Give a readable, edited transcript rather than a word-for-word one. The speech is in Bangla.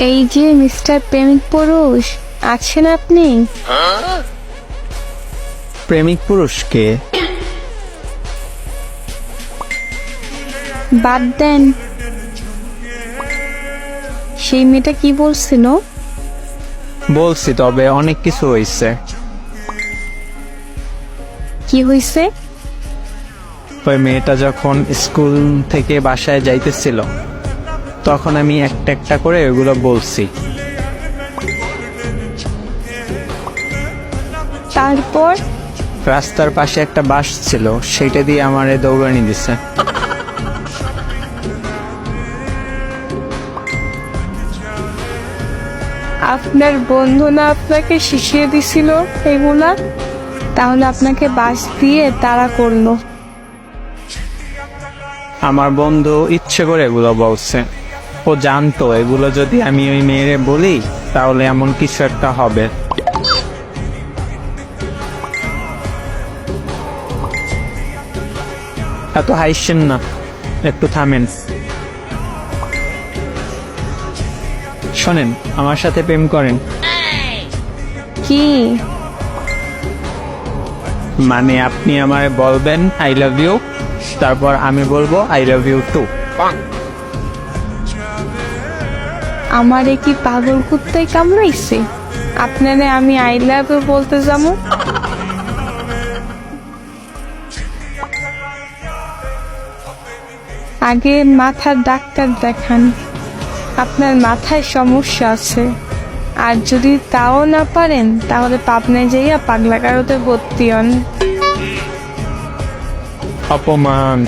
এই যে মিস্টার প্রেমিক পুরুষ, আছেন আপনি? প্রেমিক পুরুষকে? বাদ দেন, সেই মেয়েটা কি বলছিল? বলছি, তবে অনেক কিছু হয়েছে। কি হয়েছে? ওই মেয়েটা যখন স্কুল থেকে বাসায় যাইতেছিল তখন আমি একটা একটা করে ওগুলো বলছি। তারপর? রাস্তার পাশে একটা বাস ছিল, সেটা দিয়ে আমারে দৌড়ানি দিছে। আপনার বন্ধু না আপনাকে শিখিয়ে দিছিল এগুলা? তাহলে আপনাকে বাস দিয়ে তাড়া করলো। আমার বন্ধু ইচ্ছে করে এগুলো বলছে। ও জানতো এগুলো যদি আমি ওই মেয়েরে বলি তাহলে এমন কিছু একটা হবে। এত হাসছেন না, একটু থামেন। শোনেন, আমার সাথে প্রেম করেন? কি? মানে আপনি আমারে বলবেন আই লাভ ইউ, তারপর আমি বলবো আই লাভ ইউ টু। আমারে কি পাগল কুত্তায় কামড়াইছে? আপনারে আমি আই লাভ ইউ বলতে যাবো? আগে মাথার ডাক্তার দেখান, আপনার মাথায় সমস্যা আছে। আর যদি তাও না পারেন তাহলে পাবনায় যাইয়া পাগলা কারোতে ভর্তি হন। অপমান।